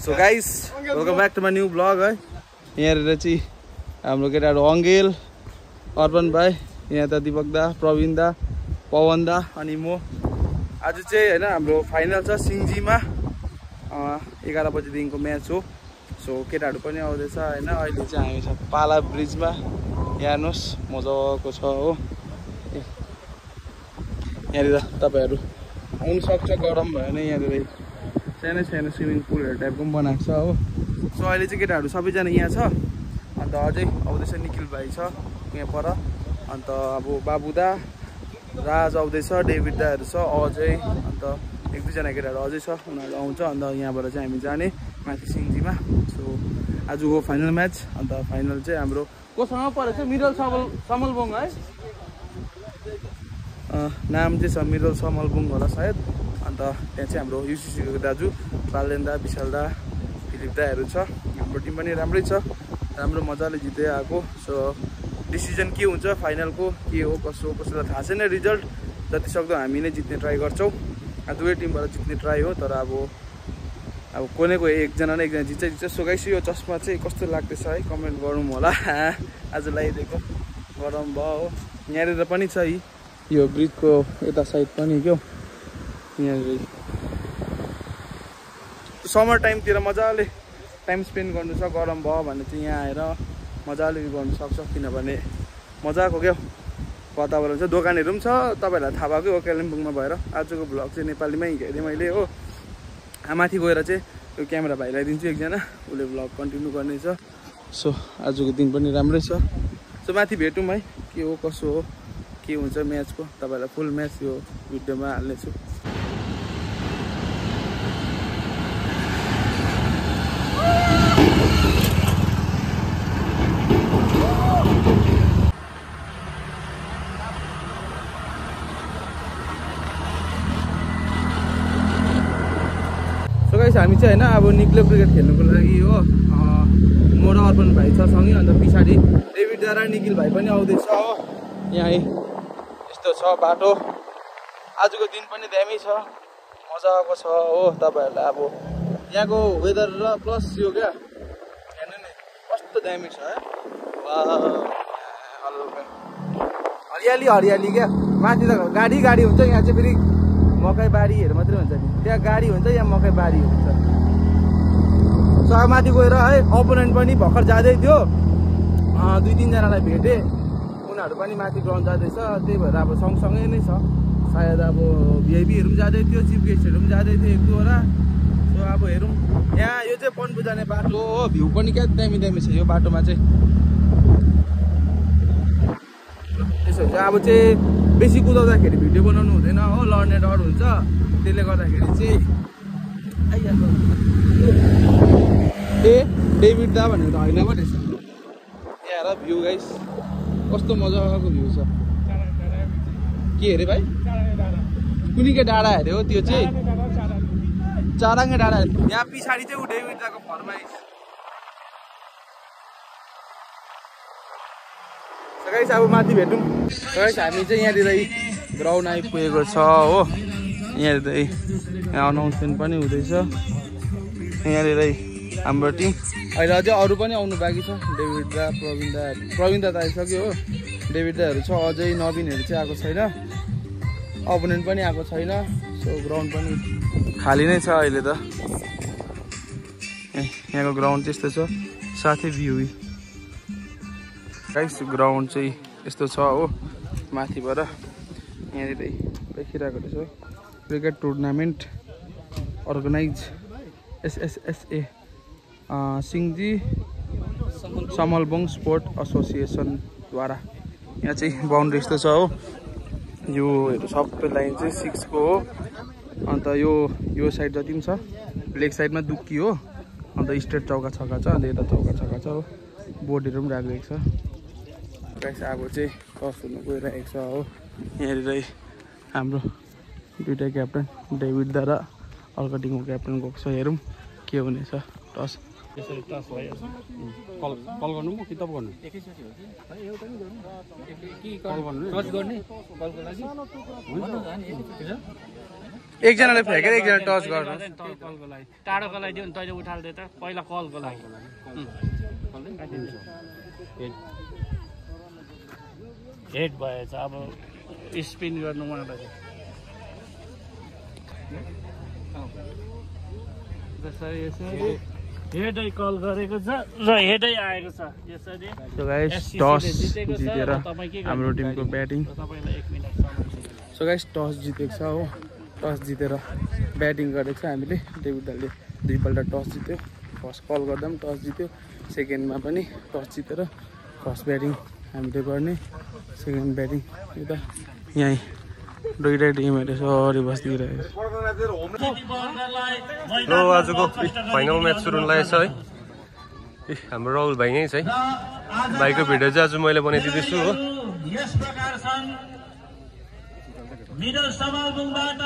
So guys, welcome back to my new vlog है। यहाँ चाहिँ हाम्रो केटाहरु अङ्गेल, अर्पण भाइ, यहाँ त दीपक दा, प्रवीण दा, पवन दा अनि म। आज चाहिँ हैन हाम्रो फाइनल छ सिङजीमा 11 बजेदेखिको म्याच हो। सो केटाहरु पनि आउँदैछ हैन। अहिले चाहिँ हामी छ पाला ब्रिजमा। हेर्नुस् मजाको छ हो। यहाँनिर तपाईहरु आउन सक्छ, गरम भयो भने यहाँनिर सानो सानो स्विमिङ पुलहरु टाइपको पनि बनाएको छ हो। सो अहिले चाहिँ केटाहरु सबैजना यहाँ छ। अन्त अझै आउँदैछ निखिल भाइ छ यहाँ पर। अन्त अब बाबुदा, राज आउँदैछ, डेभिड दाहरु छ, अझै अन्त एक दुईजना केटाहरु अझै छ, उनीहरु आउँछ। अन्त यहाँबाट चाहिँ हामी जाने माथि सिङजीमा। सो आजको फाइनल म्याच। अन्त फाइनल चाहिँ हाम्रो कोसँग परेछ? मिरल समलबुङ है। नाम चाहिँ छ मिरल समलबुङ होला सायद। अन्त त्यहाँ चाहिँ हाम्रो युसिसीको दाजु बालेन दा, विशाल दा, फिलिप दाहरु छ। हाम्रो टिम पनि राम्रै छ, राम्रो मजाले जित्दै आएको। सो डिसिजन के हुन्छ फाइनलको, के हो कसो हो कसैलाई थाहा छैन रिजल्ट। जति सक्दो हामी नै जित्ने ट्राई गर्छौँ। दुवै टिमबाट जित्ने ट्राई हो। तर अब कोही न कोही एकजना न एकजना जित्छ। सो गाइस यो चस्मा चाहिँ कस्तो लाग्दैछ है कमेन्ट गरौँ होला। आज लगाइदिएको गरम भयो हो। यहाँनिर पनि छ यो ब्रिजको यता साइड पनि क्या यहाँनिर समर टाइमतिर मजाले टाइम स्पेन्ड गर्नु छ। गरम भयो भने चाहिँ यहाँ आएर मजाले गर्नु सक्छ, किनभने मजाको क्या वातावरण छ। दोकानहरू पनि छ, तपाईँहरूलाई थाहा भएको हो कालिम्पोङमा भएर। आजको भ्लग चाहिँ नेपालीमै हेरेँ मैले हो। माथि गएर चाहिँ यो क्यामेरा भाइलाई दिन्छु एकजना, उसले भ्लग कन्टिन्यू गर्नेछ। सो आजको दिन पनि राम्रै छ। सो माथि भेटौँ है, के हो कसो हो के हुन्छ म्याचको। तपाईँहरूलाई फुल म्याच यो भिडियोमा हाल्नेछु। हामी चाहिँ हैन अब निक्ल्यो क्रिकेट खेल्नुको लागि हो। म र अर्पण भाइ छ सँगै। अन्त पछाडि डेभिड दारा निखिल भाइ पनि आउँदैछ हो। यहाँ यस्तो छ बाटो। आजको दिन पनि दामी छ, मजाको छ हो। तपाईँहरूलाई अब यहाँको वेदर र प्लस यो क्या हेर्नु नि कस्तो दामी छ है। हरियाली हरियाली क्या। माथि त गाडी गाडी हुन्छ, यहाँ चाहिँ फेरि मकै बारीहरू मात्रै हुन्छ नि। त्यहाँ गाडी हुन्छ, यहाँ मकै बारी हुन्छ। सो माथि गएर है अपोनेन्ट पनि भर्खर जाँदै थियो। दुई तिनजनालाई भेटेँ, उनीहरू पनि माथि ग्राउन्ड जाँदैछ। त्यही भएर अब सँगसँगै नै छ सायद। अब भिआइपीहरू पनि जाँदै थियो, चिफ गेस्टहरू पनि जाँदै थियो एक दुईवटा। सो अब हेरौँ। यहाँ यो चाहिँ पन्बू जाने बाटो हो। भ्यू पनि क्या दामी दामी छ यो बाटोमा चाहिँ। त्यसो हुन्छ अब चाहिँ बेसी कुदाउँदाखेरि भिडियो बनाउनु हुँदैन हो, लड्ने डर हुन्छ। त्यसले गर्दाखेरि चाहिँ डेभिड दा भनेको त होइन पो रहेछ। यहाँ हेर भ्यू गाइस कस्तो मजाको भ्यू छ। के अरे भाइ? कुनीकै डाँडा हेऱ्यो हो त्यो चाहिँ? चाराङ्गे डाँडा। यहाँ पछाडि चाहिँ ऊ डेभिड दाको फरमाइस। गाइस अब माथि भेटौँ। गाइस हामी चाहिँ यहाँनिर ग्राउन्ड आइपुगेको छ हो। यहाँनिर यहाँ अनाउन्समेन्ट पनि हुँदैछ। यहाँनिर हाम्रो टिम अहिले अझै अरू पनि आउनु बाँकी छ। डेभिड दा, प्रवीण दा त आइसक्यो हो। डेभिड दाहरू छ, अझै नवीनहरू चाहिँ आएको छैन। अपोनेन्ट पनि आएको छैन। सो ग्राउन्ड पनि खाली नै छ अहिले त। यहाँको ग्राउन्ड चाहिँ यस्तो छ, साथै भ्यू गाइस ग्राउन्ड चाहिँ यस्तो छ हो माथिबाट। यहाँनिर देखिरहेको रहेछ cricket tournament organise SSSA Singji Samalbung sport एसोसिएसनद्वारा। यहाँ चाहिँ बााउन्ड्री यस्तो छ हो। योहरू सबै लाइन चाहिँ 6 को हो। अन्त यो साइड जति पनि छ, लेग साइडमा दुक्की हो। अन्त स्ट्रेट चौका छक्का छ, अन्त यता चौका छक्का छ हो। बोर्डहरू पनि राखिरहेको छ। गाइस अब चाहिँ टस हुनु गइरहेको छ हो। यहाँनिर हाम्रो दुईटा क्याप्टन डेभिड दा र अर्को टिमको क्याप्टन गएको छ। हेरौँ के हुनेछ टस। यसरी टस भयो। कल गर्नु म कि तब गर्नु? एकैचोटि हो कि एउटा नि गर्नु के कल गर्नु? टच गर्ने कलको लागि हुन्छ नि एकैचोटि एकजनाले फ्याँकेर एकजना टच गर्नु कलको लागि टाढोको लागि दियो भने तैँले उठाल्दै त पहिला कलको लागि हेड भएछ अब स्पिन गर्नु मलाई हेडै कल गरेको छ र हेडै आएको छ यसरी सो गाइस टस जितेर हाम्रो टिमको ब्याटिङ तपाईँलाई 1 मिनेट सो गाइस टस जितेको छ हो टस जितेर ब्याटिङ गरेको छ हामीले डेभिड दालले दुईपल्ट टस जित्यो फर्स्ट कल गर्दा पनि टस जित्यो सेकेन्डमा पनि टस जितेर फर्स्ट ब्याटिङ हामीले गर्ने सेकेन्ड ब्याटिङ यता यहीँ दुईटै टिमहरू सरी बसिदिइरहेको ल आजको फाइनल म्याच सुरु हुन लागेको छ है हाम्रो राहुल भाइ यहीँ छ है भाइको भिडियो चाहिँ आज मैले बनाइदिँदैछु हो मिडल समालबुङबाट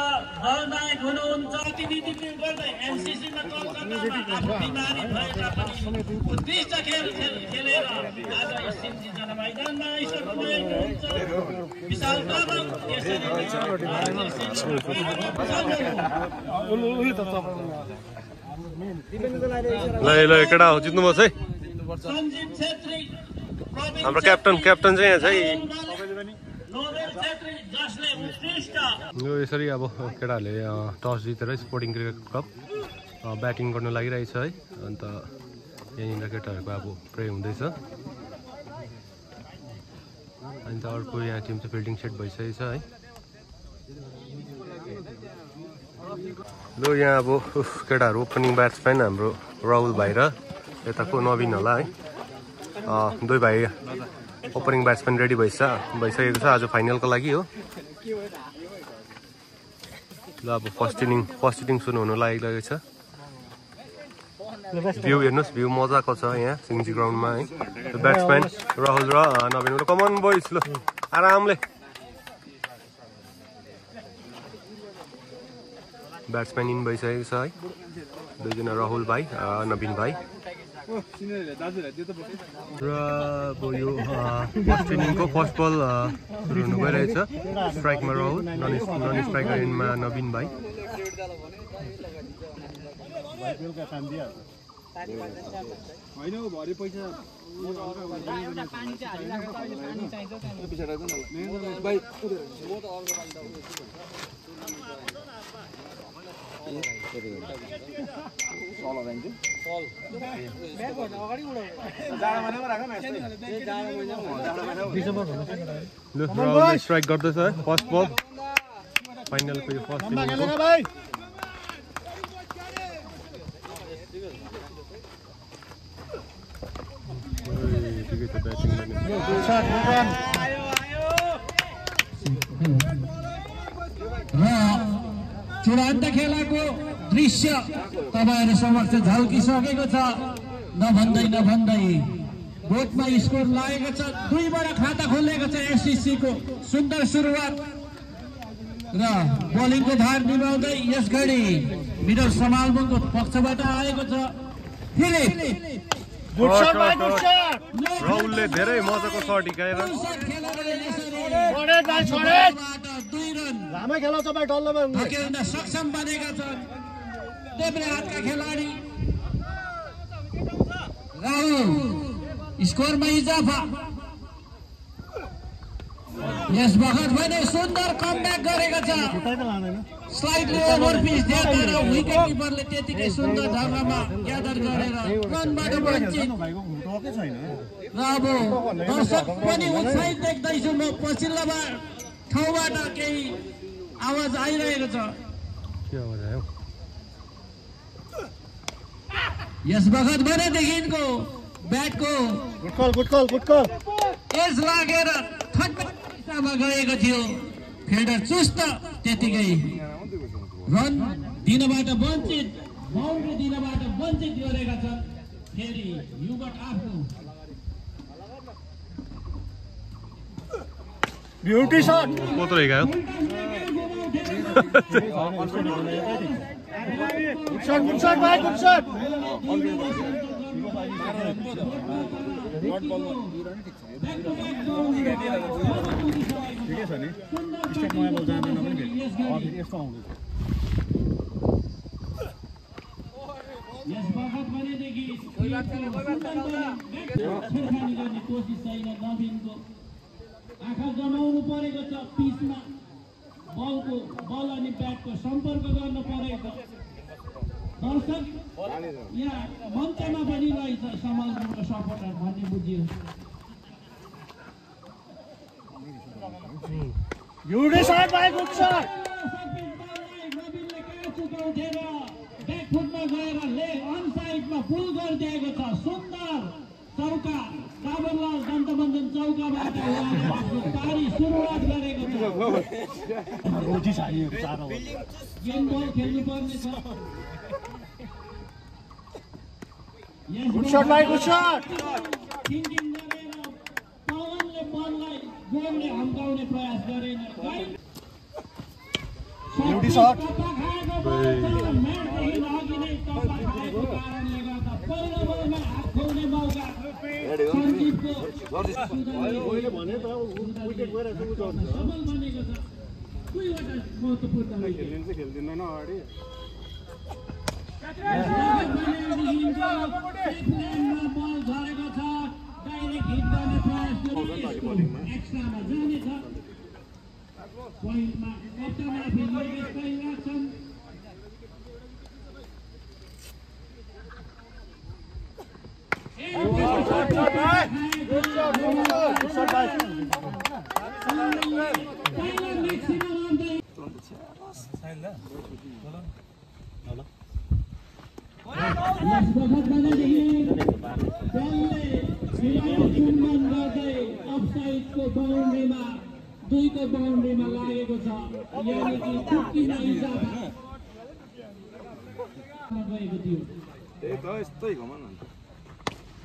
दलनायक हुनुहुन्छ प्रतिनिधित्व गर्दै एनसीसीमा कलकत्तामा बिमारी भए तापनि उत्कृष्ट खेल खेलेर आज एसएमजी जनमैदानमा आइसक्नुभएको हुन्छ विशाल तामाङ ल केटा हो जित्नुभयो है सञ्जीव छेत्री हाम्रो क्याप्टन चाहिँ यहाँ छ है नोबेल छेत्री जसले उत्कृष्ट यो यसरी अब केटाहरूले टस जितेर स्पोर्टिङ क्रिकेट क्लब ब्याटिङ गर्नु लागिरहेछ है अन्त यहाँनिर केटाहरूको अब प्रे हुँदैछ अनि त अर्को यहाँ टिम चाहिँ फिल्डिङ सेट भइसकेको छ है ल यहाँ अब केटाहरू ओपनिङ ब्याट्सम्यान हाम्रो राहुल भाइ र यताको नवीन होला है दुई भाइ ओपनिङ ब्याट्सम्यान रेडी भइसकेको छ आज फाइनलको लागि हो ल अब फर्स्ट इनिङ सुरु हुनु लागेको छ भ्यू हेर्नुहोस् भ्यू मजाको छ यहाँ सिङ्जी ग्राउन्डमा है ब्याट्सम्यान राहुल र नवीन कमन बोइज ल आरामले ब्याट्सम्यान इन भइसकेको छ है दुईजना राहुल भाइ नवीन भाइ र अब यो फर्स्ट इनिङको फर्स्ट बल सुरु हुनु गइरहेछ स्ट्राइकमा राहुल नन स्ट्राइकर इनमा नवीन भाइ राहुलले स्ट्राइक गर्दैछ है फर्स्ट बल फाइनलको यो फर्स्ट इनिङको चुडान्त खेलाको दृश्य तपाईहरु समक्ष झल्किसकेको छ नभन्दै बोटमा स्कोर लागेको छ 2 बाट खाता खोलेको छ एससीसी को सुन्दर सुरुवात र बोलिङको धार निभाउँदै यस घडी मिडल समालबुङको पक्षबाट आएको छ Philip good shot by good shot राहुलले धेरै मजाको शट हिकाएर छोडे 2 रन लामै खेला छ भाइ डल्लो धकेल्न सक्षम बनेका छन् देब्रे हातका खेलाडी राहुल स्कोरमा इजाफा यस बखत भने सुन्दर कमब्याक गरेको छ स्लाइडली ओभर पिच दिएर विकेट किपरले त्यतिकै सुन्दर ढङ्गमा ग्यादर गरेर रनबाट वञ्चित र अब दर्शक पनि उत्साहित देख्दैछु म पछिल्लो ठाउँबाट केही आवाज आइरहेको छ यस बखत भनेदेखिको ब्याटको गुडकल एज लागेर थट्टामा गएको थियो फिल्डर चुस्त त्यतिकै रन दिनबाट वञ्चित बाउन्ड्री दिनबाट वञ्चित गरेका छन् फेरि युबाट आफ्नो ब्युटी शट कत्रो हिकायो गुड शट भाइ गुड शट ठिकै छ नि स्टेट नयाँ बल जाँदैन पनि फेरि यस्तो आउँदैछ यस बखत भनेदेखि छेडखानी गर्ने कोसिस छैन नवीनको आँखा जमाउनु परेको छ पिचमा बल अनि ब्याटको सम्पर्क गर्न परेको दर्शक यहाँ मञ्चमा पनि रहेछ समाजको सपोर्टर भन्ने बुझियो Beauty shot by good shot. नवीनले कहाँ चुकाउँथेर ब्याकफुटमा गएर अन साइडमा पुल गरिदिएको छ सुन्दर चौका काबरलाल दन्तबन्धन चौकाबाट पारी सुरुवात गरेको छ गेम बल खेल्नु पर्ने छ Good shot by good shot. Thinking गरेर पवनले बललाई गोलले हम्काउने प्रयास गरेन Beauty shot. म्याचदेखि अघि नै टप्पा खाएको कारणले गर्दा पहिलो बलमा हात खोल्ने मौका सञ्जीवको सबल बनेको छ दुईवटा महत्त्वपूर्ण खेल्दिँदैन अगाडि बल झरेको छ डाइरेक्ट हिट गर्ने प्रयास एक्स्ट्रामा जानेछ पोइन्टमा कप्तान आफै निर्देश गरिरहेछन् यस बखत भनेदेखि बलले चुम्बन गर्दै अफसाइडको बाउन्ड्रीमा दुईको बाउन्ड्रीमा लागेको छ यानि कि छुट्टिने हिसाबमा गएको थियो त्यही त यस्तै घमन हुन्छ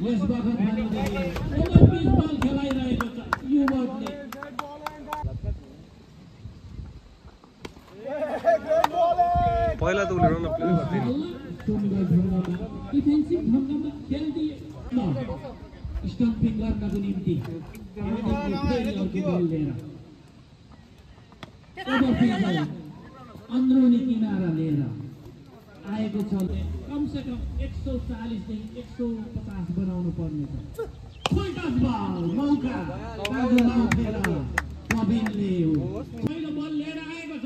यस बखत भनेदेखि ओलम्पिक बल खेलाइरहेको छ युवकले पहिला त उसले रन अप प्ले गर्दैन सुन्दर ढङ्गमा डिफेन्सिभ ढङ्गमा खेलिदिए स्टम्पिङ गर्नको निम्ति अन्ड्रुनी किनारा लिएर आएको छ कमसे कम 140 देखि 150 बनाउनु पर्ने छ फुलटस बल मौका प्रवीणले पहिलो बल लिएर आएको छ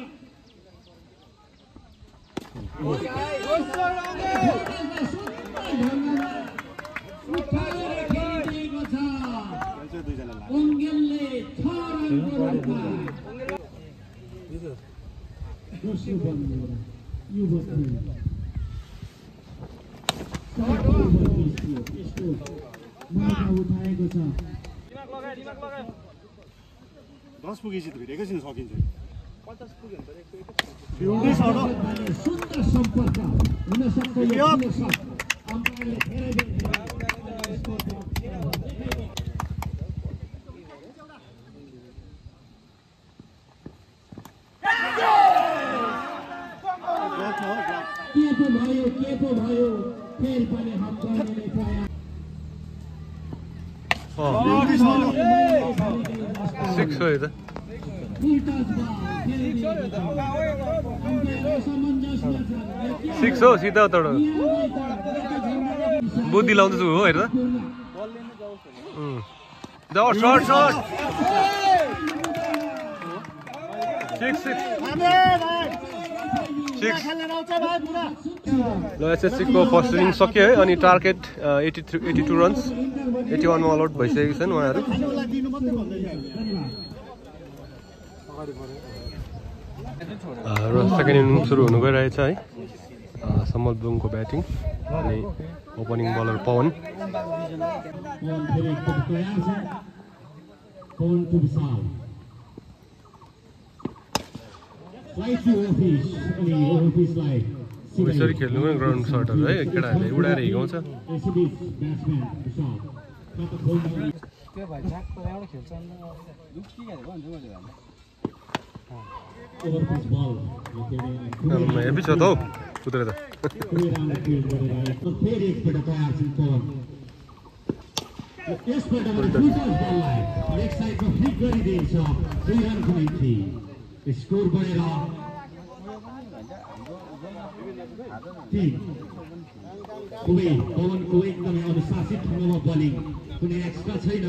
उठाएर खेलिदिएको छ ओङ्गेलले 6 रनको रूपमा दोस्रो बल लिएर युवकले यस्तो मौका उठाएको छ 10 पुगेपछि त भेटेकै छैन सकिन्छ 50 पुग्यो भने सुन्दर सम्पर्क हुन सक्छ यो अम्पायरले धेरै के पो भयो फेरि पनि हम गर्ने प्रयास 6 हो यो त सिक्स हो सिधा तर बुद्धि लाउँदैछु हो हेर सर्ट सर्ट 6 ल एसएससीको फर्स्ट इनिङ सक्यो है अनि टार्गेट 82 रन्स 81 मा अल आउट भइसकेको छन् उहाँहरू र सेकेन्ड इनिङ सुरु हुनु गइरहेछ है समल बुङको ब्याटिङ अनि ओपनिङ बलर पवन यसरी खेल्नु पनि ग्राउन्ड सर्टहरू है केटाहरूले उडाएर हिँगाउँछ हेभी छ त हौ कुद्रे त स्कोर गरेर टिम कुवेत पवनको एकदमै अनुशासित ढङ्गमा बलिङ कुनै एक्स्ट्रा छैन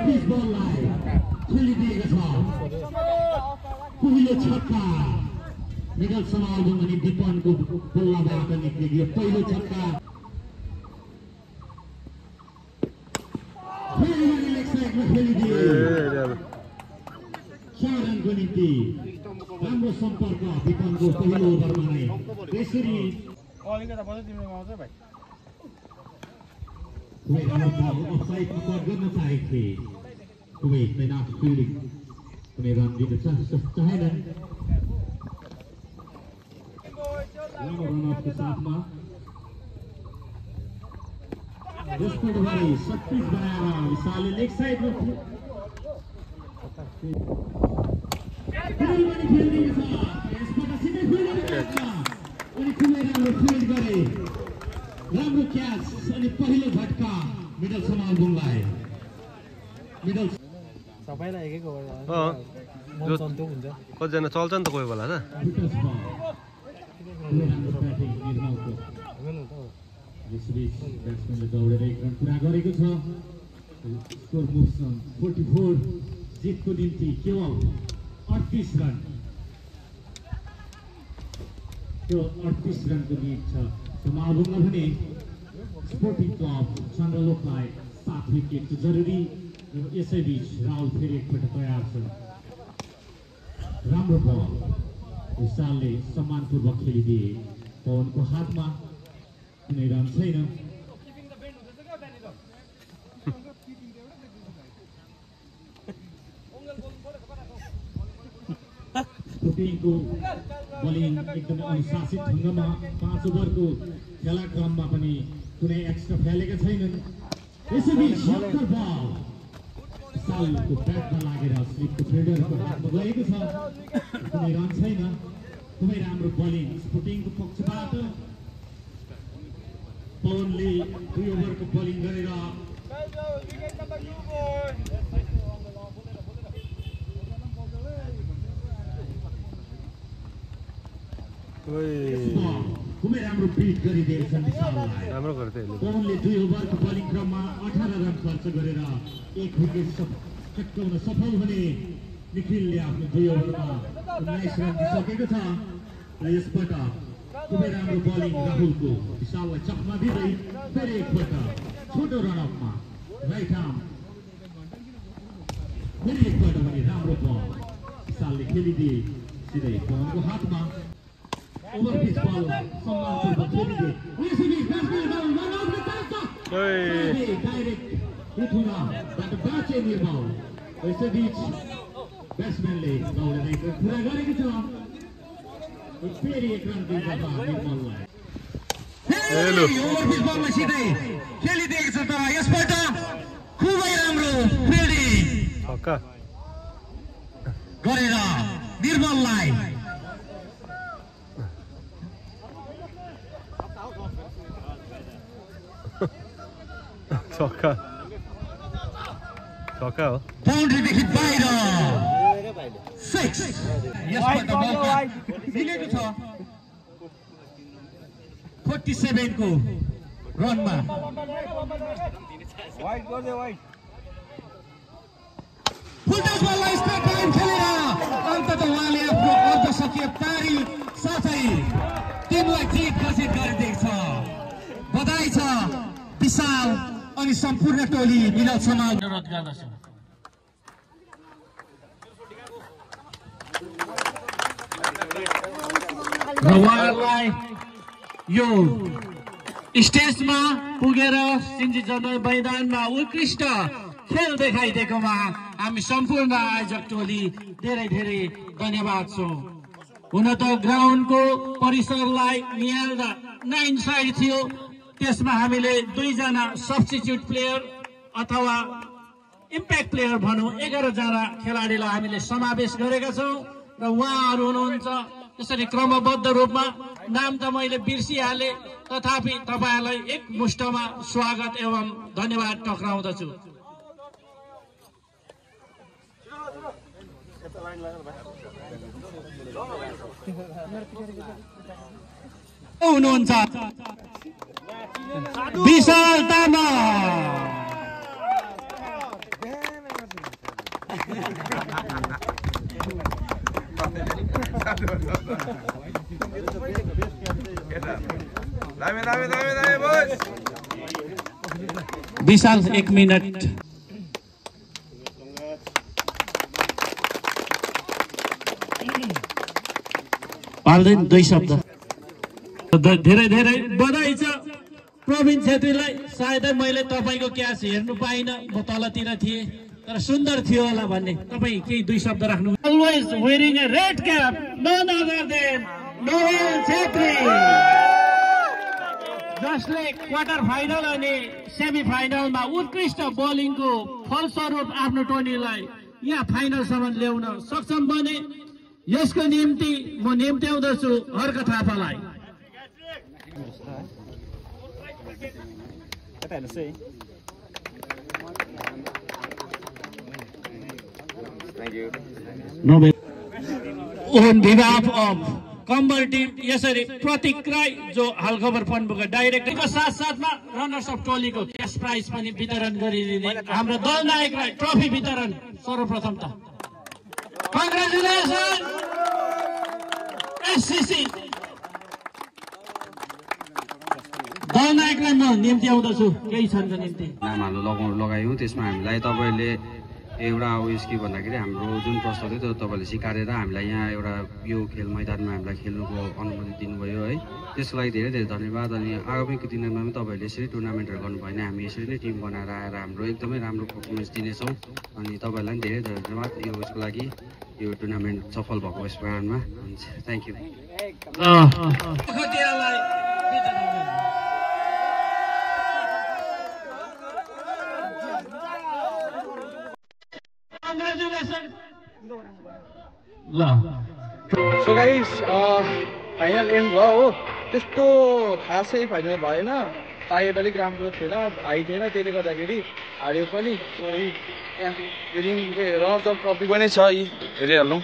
पिच बललाई खेलिदिएको छ पहिलो छक्का निगल समालबुङ अनि दिपनको बल्लाबाट निक्लियो पहिलो छक्का रनको निम्ति राम्रो सम्पर्क दिपनको पहिलो ओभरमा नै त्यसरी अफसाइडमा कट गर्न चाहेको थिए कुवेत तैनाथ फिल्डिङ कुनै रन दिन चाहेनन् रनअपको साथमा यसपल्ट भने 36 बनाएर विशालले लेग साइडमा राम्रो क्याच अनि पहिलो झट्का मिडल समालबुङलाई मिडल सबैलाई एक एक ओभर कतिजना चल्छ नि त कोही बेला त ब्याट्सम्यानले दौडेर 1 रन पुरा गरेको छ स्कोर मुभ्स 44 जितको निम्ति केवल 38 रन त्यो 38 रनको लिड छ समालबुङमा भने स्पोर्टिङ क्लब चन्द्रलोकलाई 7 विकेट जरुरी यसैबीच राहुल फेरि एकपल्ट तयार छ राम्रो बल विशालले सम्मानपूर्वक खेलिदिए पवनको हातमा कुनै रन छैन स्पोर्टिङको बलिङ एकदमै अनुशासित ढङ्गमा 5 ओभरको खेलाक्रममा पनि कुनै एक्स्ट्रा फ्यालेका छैनन् यसैबीच शक्कर बल सालको ब्याटमा लागेर स्लिपको फिल्डरको हातमा गएको छ कुनै रन छैन खुबै राम्रो बलिङ स्पोर्टिङको पक्षबाट पवनले 2 ओभरको बलिङ गरेर खुबै राम्रो बिट गरिदिएको छ विशाललाई राम्रो गर्दै पवनले 2 ओभरको बलिङ क्रममा 18 रन खर्च गरेर 1 विकेट चटकाउन सफल भने निखिलले आफ्नो 2 ओभरमा 19 रन दिइसकेको छ र यसपल्ट खुबै राम्रो बलिङ राहुलको विशाललाई चकमा दिँदै फेरि एकपल्ट छोटो रनअपमा राइट आर्म फेरि एकपल्ट भने राम्रो बल विशालले खेलिदिए सिधै पवनको हातमा ओभर पिच बल सम्मानपूर्वक खेलिदिए यसैबीच batsman run out direct hit बाचे निर्मल यसैबीच ब्याट्सम्यानले दौडेर 1 रन पुरा गरेको छ फेरि 1 रन दिन्छ निर्मललाई ओभर पिच बलमा सिधै खेलिदिएको छ तर यसपल्ट खुबै राम्रो फिल्डिङ छक्का गरेर निर्मललाई छक्का छक्का हो बाउन्ड्रीदेखि बाहिर 6 यसपल्ट मौका मिलेको छ 47 को रनमा फुलटस बललाई स्ट्रेट लाइन खेलेर अन्ततः उहाँले आफ्नो अर्धशतीय पारी साथै टिमलाई जित घोषित गरिदिएको छ बधाई छ विशाल अनि सम्पूर्ण टोली मिडल समाल अनुरोध गर्दछु र उहाँहरूलाई यो स्टेजमा पुगेर सिन्जी जनरल मैदानमा उत्कृष्ट खेल देखाइदिएकोमा हामी सम्पूर्ण आयोजक टोली धेरै धेरै धन्यवाद छौँ हुन त ग्राउन्डको परिसरलाई निहाल्दा 9 साइड थियो त्यसमा हामीले 2 जना सब्स्टिट्युट प्लेयर अथवा इम्प्याक्ट प्लेयर भनौँ 11 जना खेलाडीलाई हामीले समावेश गरेका छौँ र उहाँहरू हुनुहुन्छ त्यसरी क्रमबद्ध रूपमा नाम त मैले बिर्सिहाले तथापि तपाईहरुलाई एक मुष्टमा स्वागत एवं धन्यवाद टक्राउँदछु हुनुहुन्छ विशाल तामा विशाल 1 मिनट पाल्दैन 2 शब्द धेरै धेरै बधाई छ प्रवीण छेत्रीलाई सायदै मैले तपाईको क्यास हेर्नु पाइनँ म तलतिर थिएँ तर सुन्दर थियो होला भन्ने तपाई केही 2 शब्द राख्नु always wearing a red cap none other than Noel Chhetri जसले क्वार्टर फाइनल अनि सेमी फाइनलमा उत्कृष्ट बोलिङको फलस्वरूप आफ्नो टोलीलाई यहाँ फाइनलसम्म ल्याउन सक्षम बने यसको निम्ति म निम्त्याउँदछु हर्क थापालाई On behalf of कम्बल टिम यसरी प्रतीक राई जो हाल खबर पन्बुका डाइरेक्टरको साथसाथमा रनर्स अफ टोलीको क्यास प्राइज पनि वितरण गरिदिने हाम्रो दल नायकलाई ट्रफी वितरण सर्वप्रथम त कङ्ग्रेचुलेसन एससीसी दल नायकलाई म निम्ति आउँदछु केही छन् निम्ति नाम हाल्नु लगायौँ त्यसमा हामीलाई तपाईँले एउटा उयस के भन्दाखेरि हाम्रो जुन प्रस्ताव थियो त्यो तपाईँले स्वीकारेर हामीलाई यहाँ एउटा यो खेल मैदानमा हामीलाई खेल्नुको अनुमति दिनुभयो है त्यसको लागि धेरै धेरै धन्यवाद अनि आगामी दिनमा पनि तपाईँहरूले यसरी टुर्नामेन्टहरू गर्नुभयो भने हामी यसरी नै टिम बनाएर आएर हाम्रो एकदमै राम्रो पर्फर्मेन्स दिनेछौँ अनि तपाईँहरूलाई पनि धेरै धेरै धन्यवाद यो उसको लागि यो टुर्नामेन्ट सफल भएको यस कारणमा हुन्छ thank you so guys final and भयो हो त्यस्तो खासै फाइनल भएन टायर अलिक राम्रो थिएन हाई थिएन त्यसले गर्दाखेरि हार्यो पनि रनर्स अफ ट्रफी पनि छ यी हेरिहालौँ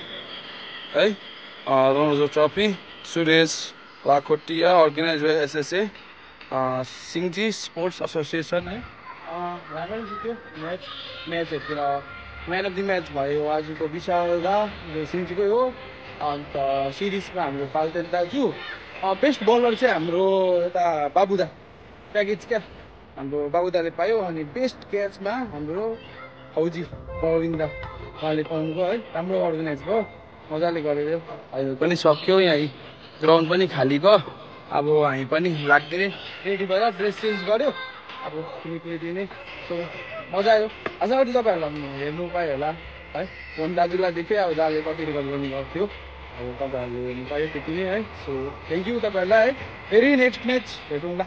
है runners up trophy Suresh Lakhotia organise by SSA Singji sports association है राम्रो जित्यो म्याचहरूतिर म्यान अफ द म्याच भयो आजको विशाल दा सिङ्जीकै हो अन्त सिरिजमा हाम्रो पाल्टेन दाजु बेस्ट बलर चाहिँ हाम्रो यता बाबुदा प्याकेज क्या हाम्रो बाबुदाले पायो अनि बेस्ट क्याचमा हाम्रो फौजी गोविन्द उहाँले पाउनुभयो है राम्रो अर्गनाइज भयो मजाले गरेर अहिले पनि सक्यो यहाँ ग्राउन्ड पनि खाली भयो अब हामी पनि लाग्दै रेडी भएर ड्रेस चेन्ज गऱ्यो अब निक्लिदिने सो मजा आयो आशा गरी तपाईँहरूलाई हेर्नु पायो होला है फोन दाजुलाई देखेँ अब दाजुले कति रेकर्ड गर्नुभएको थियो अब तपाईँहरूले हेर्नु पायो त्यति नै है सो थ्याङ्क यू तपाईँहरूलाई है फेरि नेक्स्ट म्याच भेटौँला